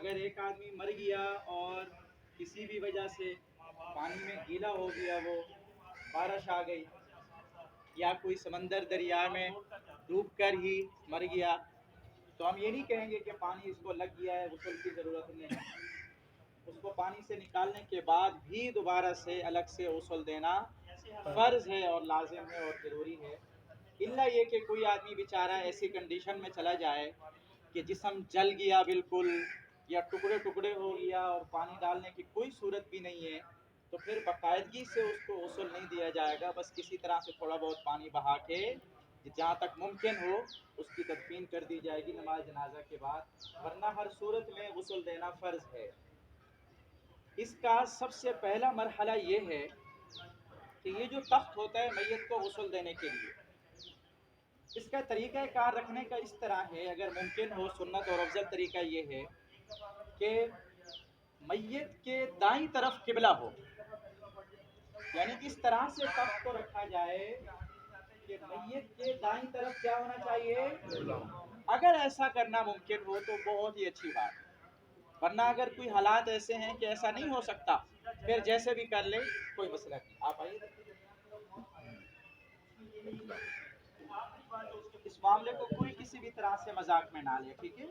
अगर एक आदमी मर गया और किसी भी वजह से पानी में गीला हो गया, वो बारिश आ गई या कोई समंदर दरिया में डूब कर ही मर गया, तो हम ये नहीं कहेंगे कि पानी इसको लग गया है, गुस्ल की ज़रूरत नहीं है। उसको पानी से निकालने के बाद भी दोबारा से अलग से गुस्ल देना फ़र्ज़ है और लाजिम है और ज़रूरी है। इल्ला ये कि कोई आदमी बेचारा ऐसी कंडीशन में चला जाए कि जिस्म जल गया बिल्कुल, या टुकड़े टुकड़े हो गया और पानी डालने की कोई सूरत भी नहीं है, तो फिर बाकायदगी से उसको गुस्ल नहीं दिया जाएगा। बस किसी तरह से थोड़ा बहुत पानी बहा के जहाँ तक मुमकिन हो उसकी तदफीन कर दी जाएगी नमाज जनाजा के बाद, वरना हर सूरत में गुस्ल देना फ़र्ज़ है। इसका सबसे पहला मरहला ये है कि ये जो तख्त होता है मैयत को गुस्ल देने के लिए, इसका तरीक़ाकार रखने का इस तरह है, अगर मुमकिन हो सुन्नत और अफजल तरीका ये है कि मैयत के दाईं तरफ किबला हो, यानी कि इस तरह से तख्त को रखा जाए कि मैयत के दाईं तरफ क्या होना चाहिए। अगर ऐसा करना मुमकिन हो तो बहुत ही अच्छी बात, वरना अगर कोई हालात ऐसे हैं कि ऐसा नहीं हो सकता, फिर जैसे भी कर ले कोई मसला नहीं। आप आइए, इस मामले को कोई किसी भी तरह से मजाक में ना ले, ठीक है।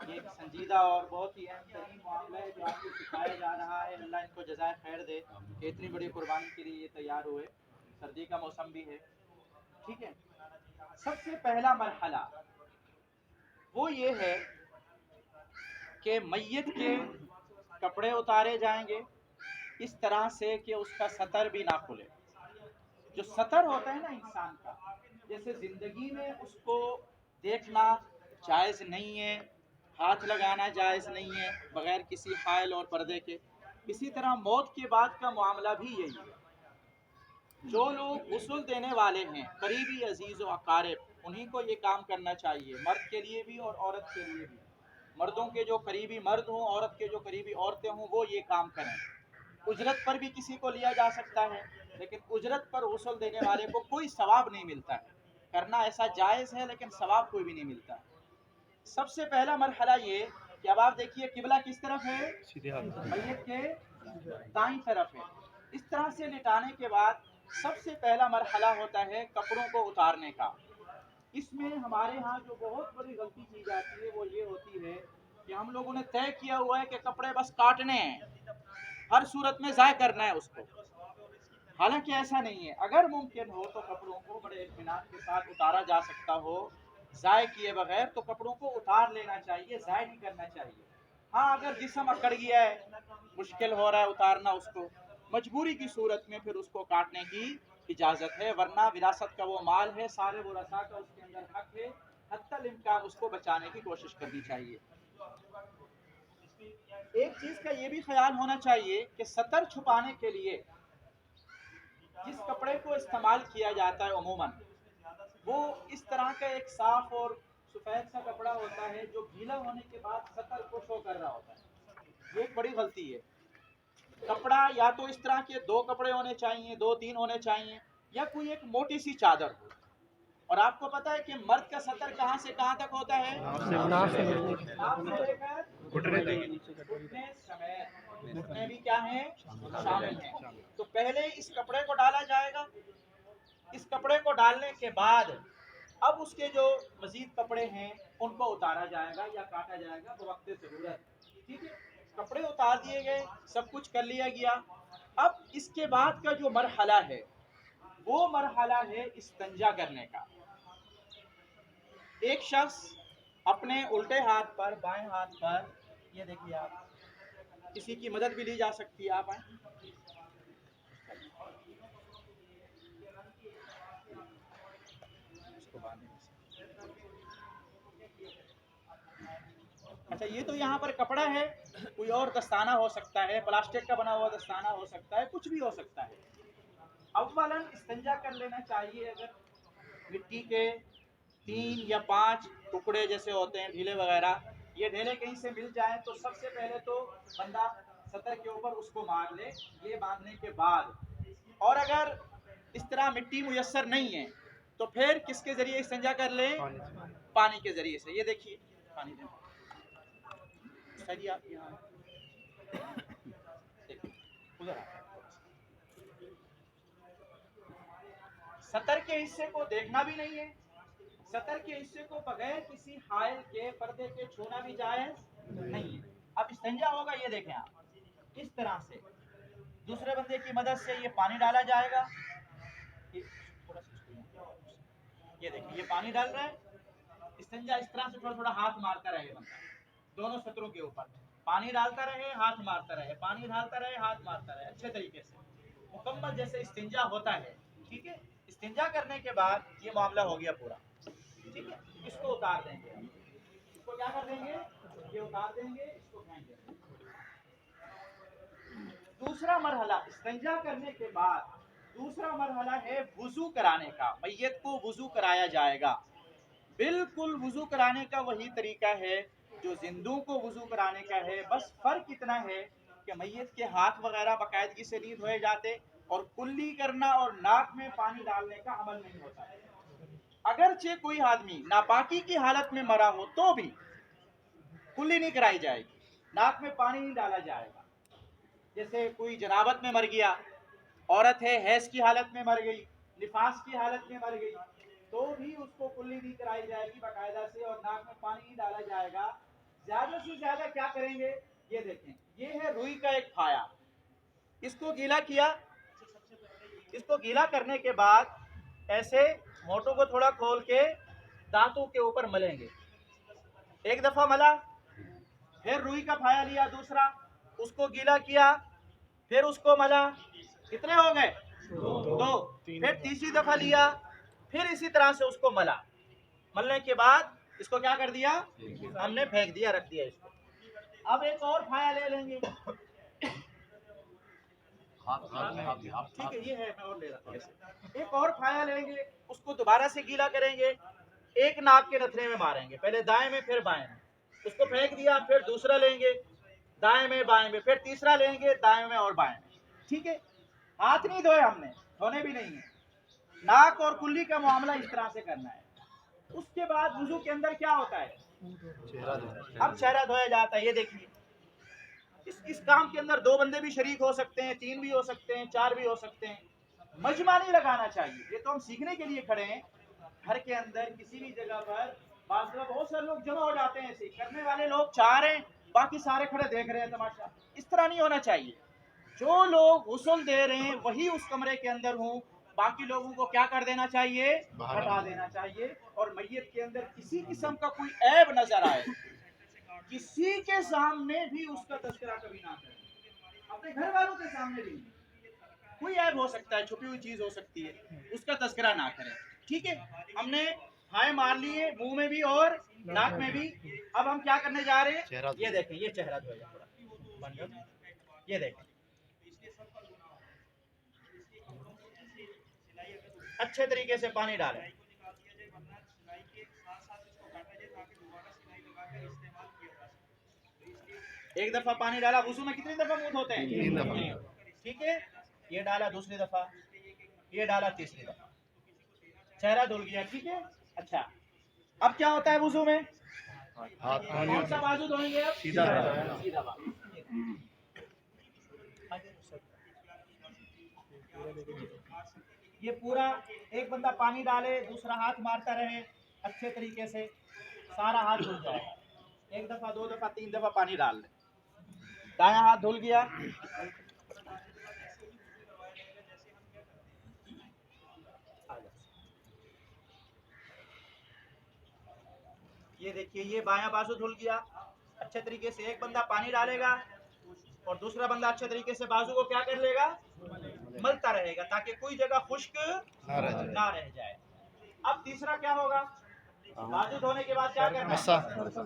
ये एक संजीदा और बहुत ही अहम तरीन मामला है जो आपको सिखाया जा रहा है। अल्लाह इनको जज़ाए खैर दे कि इतनी बड़ी कुर्बानी के लिए ये तैयार हुए। सर्दी का मौसम भी है, ठीक है। सबसे पहला मरहला वो ये है कि मैयत के कपड़े उतारे जाएंगे इस तरह से कि उसका सतर भी ना खुले। जो सतर होता है ना इंसान का, जैसे ज़िंदगी में उसको देखना जायज़ नहीं है, हाथ लगाना जायज़ नहीं है बग़ैर किसी हायल और पर्दे के, इसी तरह मौत के बाद का मामला भी यही है। जो लोग गुस्ल देने वाले हैं, करीबी अजीज़ व अकारिब, उन्हीं को ये काम करना चाहिए, मर्द के लिए भी और औरत के लिए भी। मर्दों के जो करीबी मर्द हों, औरत के जो करीबी औरतें हों, वो ये काम करें। उजरत पर भी किसी को लिया जा सकता है, लेकिन उजरत पर गुस्ल देने वाले को कोई सवाब नहीं मिलता है। करना ऐसा जायज़ है लेकिन सवाब कोई भी नहीं मिलता है। सबसे पहला मरहला ये कि अब आप देखिए किबला किस तरफ है, मैयत के दाईं तरफ है। इस तरह से लिटाने के बाद सबसे पहला मरहला होता है कपड़ों को उतारने का। इसमें हमारे यहाँ जो बहुत बड़ी गलती की जाती है वो ये होती है कि हम लोगों ने तय किया हुआ है कि कपड़े बस काटने हैं, हर सूरत में ज़ाय करना है उसको। हालांकि ऐसा नहीं है, अगर मुमकिन हो तो कपड़ों को बड़े इत्मीनान के साथ उतारा जा सकता हो ज़ाय किए बगैर, तो कपड़ों को उतार लेना चाहिए, ज़ाय नहीं करना चाहिए। हाँ, अगर जिस्म अकड़ गया है, मुश्किल हो रहा है उतारना उसको, मजबूरी की सूरत में फिर उसको काटने की इजाज़त है, वरना विरासत का वो माल है, सारे वरसा का उसके अंदर हक है, हत्तल इम्कान उसको बचाने की कोशिश करनी चाहिए। एक चीज़ का ये भी ख्याल होना चाहिए कि सतर छुपाने के लिए जिस कपड़े को इस्तेमाल किया जाता है अमूमन, वो इस तरह का एक साफ और सफ़ेद सा कपड़ा होता है जो गीला होने के बाद सतर को शो कर रहा होता है। ये एक बड़ी गलती है। कपड़ा या तो इस तरह के दो कपड़े होने चाहिए, दो तीन होने चाहिए, या कोई एक मोटी सी चादर हो। और आपको पता है कि मर्द का सतर कहाँ से कहाँ तक होता है, नाक से लेकर घुटने समेत, घुटने भी क्या है, शामिल है। तो पहले इस कपड़े को डाला जाएगा, इस कपड़े को डालने के बाद अब उसके जो मजीद कपड़े हैं उनको उतारा जाएगा या काटा जाएगा बवक्त ज़रूरत, ठीक है। कपड़े उतार दिए गए, सब कुछ कर लिया गया। अब इसके बाद का जो मरहला है वो मरहला है इस्तंजा करने का। एक शख्स अपने उल्टे हाथ पर, बाएं हाथ पर, ये देखिए आप, किसी की मदद भी ली जा सकती है, आप आए, अच्छा ये तो यहाँ पर कपड़ा है, कोई और दस्ताना हो सकता है, प्लास्टिक का बना हुआ दस्ताना हो सकता है, कुछ भी हो सकता है। अव्वलन इस्तंजा कर लेना चाहिए। अगर मिट्टी के 3 या 5 टुकड़े जैसे होते हैं ढीले वगैरह, ये ढेले कहीं से मिल जाए तो सबसे पहले तो बंदा सतर के ऊपर उसको मार ले। ये बांधने के बाद, और अगर इस तरह मिट्टी मुयस्सर नहीं है तो फिर किसके ज़रिए इस्तिंजा कर ले, पानी के ज़रिए से। ये देखिए पानी दें, अच्छा जी आप यहाँ उधर सतर के हिस्से को देखना भी नहीं है, सतर के हिस्से को बगैर किसी हायल के पर्दे के छूना भी जायज नहीं है। अब इस्तिंजा होगा, ये देखें आप, इस तरह से दूसरे बंदे की मदद से ये पानी डाला जाएगा, ये देखिए ये पानी डाल रहा है, इस्तिंजा इस तरह से थोड़ा थोड़ा हाथ मारता रहे बंदा, दोनों सतरों के ऊपर पानी डालता रहे, हाथ मारता रहे, पानी डालता रहे, हाथ मारता रहे, अच्छे तरीके से मुकम्मल जैसे इस्तिंजा होता है। ठीक है, इस्तिंजा करने के बाद ये मामला हो गया पूरा। ठीक है, इसको उतार देंगे, इसको क्या कर देंगे, ये उतार देंगे, इसको फेंक देंगे। दूसरा मरहला इस्तिंजा करने के बाद दूसरा मरहला है वुजू कराने का। मैयत को वुजू कराया जाएगा, बिल्कुल वुजू कराने का वही तरीका है जो जिंदू को वुजू कराने का है। बस फर्क इतना है कि मैयत के हाथ वगैरह बाकायदगी से नहीं धोए जाते और कुल्ली करना और नाक में पानी डालने का अमल नहीं होता है। अगरचे कोई आदमी नापाकी की हालत में मरा हो तो भी कुल्ली नहीं कराई जाएगी, नाक में पानी नहीं डाला जाएगा। जैसे कोई जनाबत में मर गया, औरत है हैज की हालत में मर गई, निफास की हालत में मर गई, तो भी उसको कुल्ली नहीं कराई जाएगी बाकायदा से और नाक में पानी नहीं डाला जाएगा। ज्यादा से ज्यादा क्या करेंगे, ये देखें, ये है रुई का एक फाया, इसको गीला किया, इसको गीला करने के बाद ऐसे होठों को थोड़ा खोल के दांतों के ऊपर मलेंगे, एक दफा मला, फिर रुई का फाया लिया दूसरा, उसको गीला किया, फिर उसको मला, कितने हो गए, दो, फिर तीसरी दफा लिया, फिर इसी तरह से उसको मला, मलने के बाद इसको क्या कर दिया, हमने फेंक दिया, रख दिया इसको। अब एक और फाया ले लेंगे, ठीक है ये है, मैं और ले रहा था, एक और फाया लेंगे, उसको दोबारा से गीला करेंगे, एक नाक के नथने में मारेंगे, पहले दाएं में फिर बाएं में, उसको फेंक दिया, फिर दूसरा लेंगे दाएं में बाएं में, फिर तीसरा लेंगे दाएं में और बाएं में। ठीक है, हाथ नहीं धोए हमने, धोने भी नहीं है, नाक और कुल्ली का मामला इस तरह से करना है। उसके बाद वुजू के अंदर क्या होता है, अब चेहरा धोया जाता है। ये देखिए इस काम के अंदर दो बंदे भी शरीक हो सकते हैं, तीन भी हो सकते हैं, चार भी हो सकते हैं, मजमा नहीं लगाना चाहिए। ये तो हम सीखने के लिए खड़े हैं, घर के अंदर किसी भी जगह पर बहुत सारे लोग जमा हो जाते हैं, ऐसे करने वाले लोग चार हैं, बाकी सारे खड़े देख रहे हैं तमाशा, इस तरह नहीं होना चाहिए। जो लोग गुस्ल दे रहे हैं वही उस कमरे के अंदर हों, बाकी लोगों को क्या कर देना चाहिए, हटा देना चाहिए। और मैयत के अंदर किसी किस्म का कोई ऐब नजर आए, किसी के सामने भी उसका तस्करा कभी ना करें, अपने घर वालों के सामने भी, कोई ऐब हो सकता है, छुपी हुई चीज हो सकती है, उसका तस्करा ना करें। ठीक है, हमने हाय मार लिए मुंह में भी और नाक में भी। अब हम क्या करने जा रहे हैं, ये देखें, ये चेहरा धोया, ये देखें, अच्छे तरीके से पानी डालें, एक दफा पानी डाला, वुजू में कितनी दफा मुंह धोते हैं, 3 दफा। ठीक है, ये डाला दूसरी दफा, ये डाला तीसरी दफा, चेहरा धुल गया। ठीक है, अच्छा अब क्या होता है वुजू में, कौन सा बाजू धोएंगे, अब सीधा बाजू। ये पूरा एक बंदा पानी डाले, दूसरा हाथ मारता रहे अच्छे तरीके से, सारा हाथ धुल जाएगा। एक दफा, दो दफा, तीन दफा पानी डाल ले, दायां हाथ धुल गया, ये देखिए ये बायां बाजू धुल गया अच्छे तरीके से। एक बंदा पानी डालेगा और दूसरा बंदा अच्छे तरीके से बाजू को क्या कर लेगा, मलता रहेगा ताकि कोई जगह खुश्क ना रह जाए। अब तीसरा क्या होगा, बाजू धोने के बाद क्या करना है,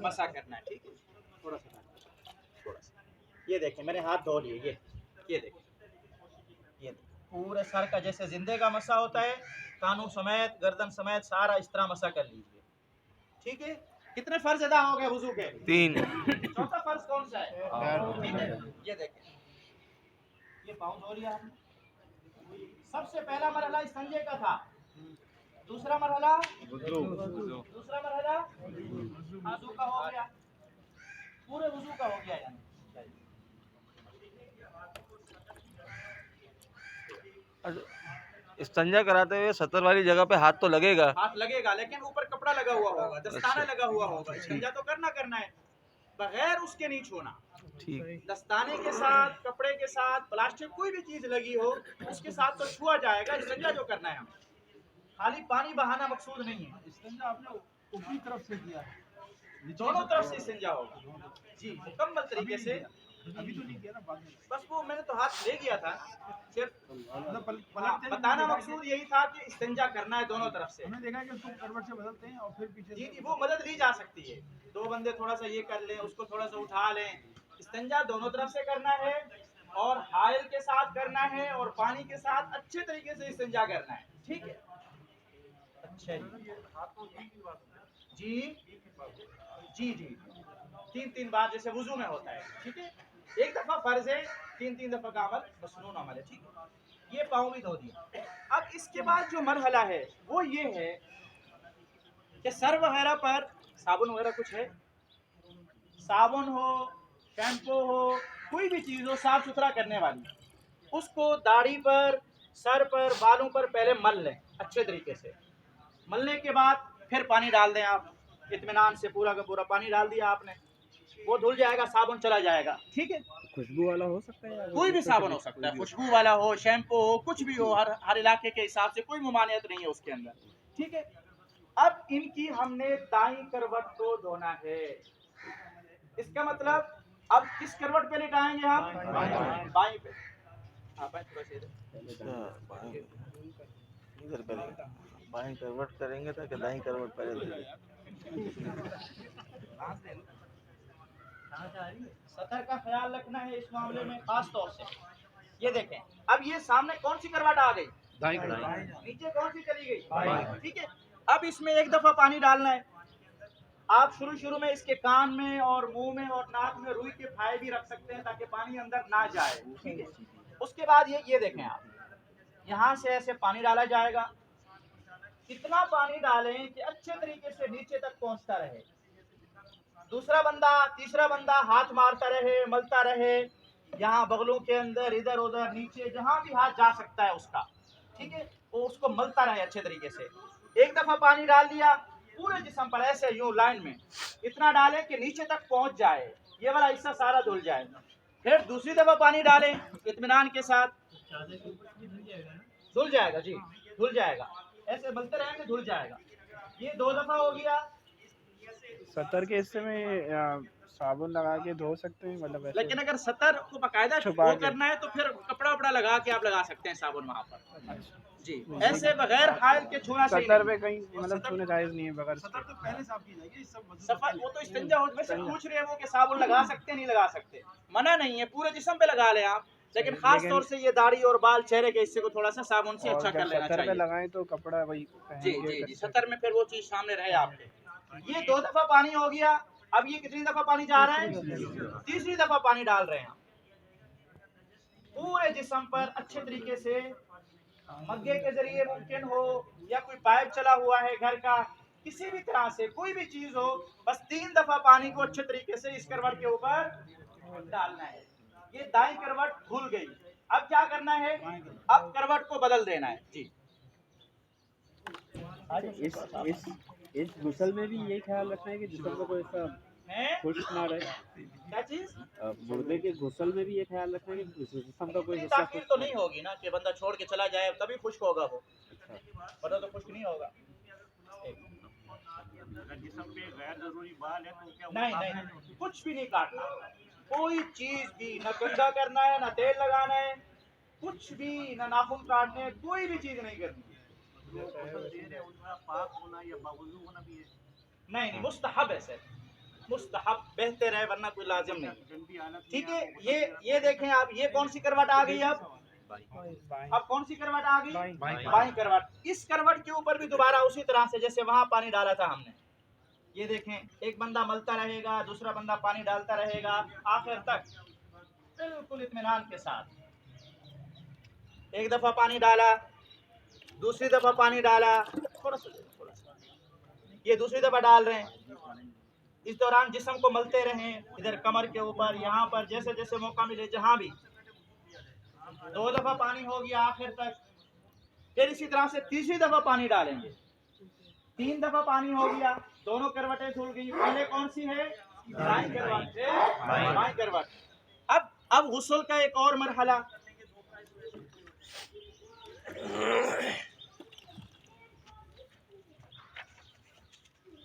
मसा करना है। ठीक है, थोड़ा सा, ये देखें मैंने हाथ धो लिए, ये देखें, ये पूरे सर का जैसे जिंदे का मसा होता है, कानों समेत गर्दन समेत सारा इस तरह मसा कर लीजिए। ठीक है, कितने फर्ज अदा हो गए वुजू के, 3। चौथा फर्ज कौन सा है, ठीक है, ये देखें, ये पाँव धो लिया हमने। सबसे पहला मरहला इस्तिंजे का था, दूसरा मरहला वुजू का हो गया, पूरे वुजू का हो गया या नहीं? इस्तंजा कराते हुए 70 वाली जगह पे हाथ तो लगेगा। हाथ लगेगा, लेकिन ऊपर कपड़ा लगा हुआ होगा, दस्ताना अच्छा। लगा हुआ होगा। इस्तिंजा तो करना है, बगैर उसके नहीं छूना। ठीक। दस्ताने के साथ, कपड़े के साथ, प्लास्टिक कोई भी चीज लगी हो उसके साथ तो छुआ जाएगा। इस्तिंजा जो करना है हमें, खाली पानी बहाना मकसूद नहीं है। इस्तिंजा आपने ऊपरी तरफ से किया है, दोनों तरफ से इस्तिंजा होगा जी, मुकम्मल तरीके से। अभी तो नहीं किया ना, बाद में। बस वो मैंने तो हाथ ले गया था, सिर्फ मतलब हाँ, बताना मकसूद यही था कि इस्तिंजा करना है दोनों तरफ से। हमने देखा है कि उसको करवट से बदलते हैं और फिर पीछे जी से जी, वो मदद ली जा सकती है। दो बंदे थोड़ा सा ये कर लें, उसको थोड़ा सा उठा लें। इस्तिंजा दोनों तरफ से करना है, और हायल के साथ करना है, और पानी के साथ अच्छे तरीके से इस्तिंजा करना है। ठीक है, अच्छा जी जी जी, 3 बार जैसे वुजू में होता है। ठीक है, एक दफा फर्ज है, 3 दफा का अमल मसनून अमल है। ठीक है, ये पाँव भी धो दिया। अब इसके बाद जो मरहला है वो ये है कि सर वगैरह पर साबुन वगैरह कुछ है, साबुन हो, शैम्पू हो, कोई भी चीज़ हो साफ सुथरा करने वाली, उसको दाढ़ी पर, सर पर, बालों पर पहले मल लें अच्छे तरीके से। मलने के बाद फिर पानी डाल दें आप, इत्मीनान से पूरा का पूरा पानी डाल दिया आपने, वो धुल जाएगा, साबुन चला जाएगा। ठीक है, खुशबू वाला हो सकता है या कोई भी साबुन हो सकता है, खुशबू वाला हो, शैम्पू हो, कुछ भी हो, हर इलाके के हिसाब से कोई ममानियत नहीं है उसके अंदर। ठीक है, अब इनकी हमने दाई करवट को धोना है। इसका मतलब अब किस करवट पे लेटाएंगे हम? बाई पे। हाँ, बाएं थोड़ा सा इधर। इधर करेंगे, बाएं करवट करेंगे ताकि दाएं करवट पहले। सतर का ख्याल रखना है इस मामले में खास तौर से। ये देखें, अब ये सामने कौन सी करवट आ गई? नीचे कौन सी चली गई? ठीक है, अब इसमें एक दफा पानी डालना है। आप शुरू में इसके कान में और मुंह में और नाक में रुई के फाये भी रख सकते हैं ताकि पानी अंदर ना जाए। ठीक है, उसके बाद ये देखें आप, यहाँ से ऐसे पानी डाला जाएगा। इतना पानी डालें कि अच्छे तरीके से नीचे तक पहुंचता रहे। दूसरा बंदा, तीसरा बंदा हाथ मारता रहे, मलता रहे, यहाँ बगलों के अंदर, इधर उधर, नीचे, जहां भी हाथ जा सकता है उसका। ठीक है, वो उसको मलता रहे अच्छे तरीके से। एक दफा पानी डाल दिया, पूरे जिस्म पर ऐसे यूं लाइन में इतना डालें कि नीचे तक पहुंच जाए, ये वाला हिस्सा सारा धुल जाए। फिर दूसरी दफा पानी डालें इत्मीनान के साथ, धुल जाएगा जी, धुल जाएगा। ऐसे मलते रहेंगे, धुल जाएगा। ये 2 दफा हो गया। सत्तर के हिस्से में साबुन लगा के धो सकते हैं, मतलब ऐसे? लेकिन अगर सतर को बाकायदा छुपा वो के करना है तो फिर कपड़ा वपड़ा लगा के आप लगा सकते हैं साबुन वहाँ पर जी। ऐसे बगैर हायल के छूना सही सत्तर नहीं। पे कहीं मतलब छूने जायज नहीं है बगैर सतर तो पहले साफ की जाएगी, इस सब सफर वो तो इस्तिंजा हो, वैसे पूछ रहे हैं वो कि साबुन लगा सकते नहीं लगा सकते, मना नहीं है, पूरे जिस्म पे लगा लें आप, लेकिन खास तौर से ये दाढ़ी और बाल, चेहरे के हिस्से को थोड़ा सा साबुन से अच्छा कर लेना सत्तर पे चाहिए। लगाएं तो कपड़ा वही जी जी जी, सतर में फिर वो चीज सामने रहे आपके। ये 2 दफा पानी हो गया। अब ये कितनी दफा पानी जा रहा है? तीसरी दफा पानी डाल रहे हैं हम, पूरे जिस्म पर अच्छे तरीके से, मग्गे के जरिए मुमकिन हो, या कोई पाइप चला हुआ है घर का, किसी भी तरह से कोई भी चीज हो, बस 3 दफा पानी को अच्छे तरीके से इस करवट के ऊपर डालना है। ये दाईं करवट धुल गई। अब क्या करना है? अब करवट को बदल देना है जी। इस गुसल में भी ये ख्याल रखना है कि जिस्म का कोई ऐसा खुश्क ना रहे। क्या चीज? मुर्दे के गुसल में भी ये ख्याल रखना है कि जिस्म का कोई इतनी हिस्सा ताकीद तो नहीं होगी ना कि बंदा छोड़ के चला जाए तभी खुश्क होगा वो, वरना तो खुश्क नहीं होगा। नहीं नहीं, कुछ भी नहीं काटना, कोई चीज भी, न कंघा करना है, न तेल लगाना है, कुछ भी, न नाखून काटने हैं, कोई भी चीज नहीं करनी। नहीं, मुस्तहब है सर, मुस्तहब, बेहतर है, वरना कोई लाजिम नहीं। ठीक है, ये देखें आप, ये कौन सी करवट आ गई? अब कौन सी करवट आ गई? बाईं करवट। इस करवट के ऊपर भी दोबारा उसी तरह से जैसे वहां पानी डाला था हमने, ये देखें, एक बंदा मलता रहेगा, दूसरा बंदा पानी डालता रहेगा, आखिर तक बिल्कुल इत्मीनान के साथ। एक दफा पानी डाला, दूसरी दफा पानी डाला, थोड़ा सा, ये दूसरी दफा डाल रहे हैं, इस दौरान जिस्म को मलते रहें, इधर कमर के ऊपर, यहाँ पर, जैसे जैसे मौका मिले जहाँ भी। 2 दफा पानी हो गया आखिर तक, फिर इसी तरह से तीसरी दफा पानी डालेंगे। 3 दफा पानी हो गया, दोनों करवटें धुल गई। पहले कौन सी है? दाईं करवट से बाईं करवट। अब गुस्ल का एक और मरहला,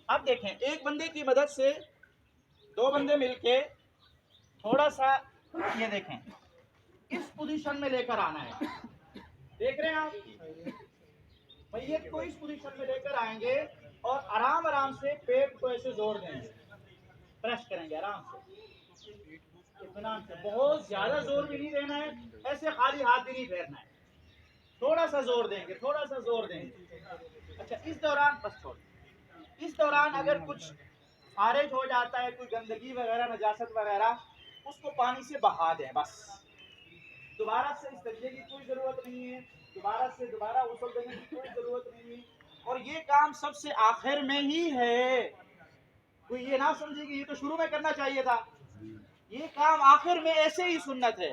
अब देखें, एक बंदे की मदद से 2 बंदे मिलके थोड़ा सा, ये देखें, इस पोजीशन में लेकर आना है। देख रहे हैं आप? मैयत को इस पोजीशन में लेकर आएंगे और आराम आराम से पेट को ऐसे जोड़ देंगे, प्रेस करेंगे आराम से, इत्मीनान से। बहुत ज्यादा जोर भी नहीं देना है, ऐसे खाली हाथ भी नहीं फेरना है, थोड़ा सा जोर देंगे, थोड़ा सा जोर देंगे। अच्छा, इस दौरान बस छोड़, इस दौरान अगर कुछ खारिज हो जाता है, कोई गंदगी वगैरह, नजासत वगैरह, उसको पानी से बहा दें बस। दोबारा से इस्तेंजे की कोई जरूरत नहीं है, दोबारा गुस्ल देने की कोई जरूरत नहीं है। और ये काम सबसे आखिर में ही है। कोई ये ना समझे कि ये तो शुरू में करना चाहिए था, ये काम आखिर में ऐसे ही सुन्नत है।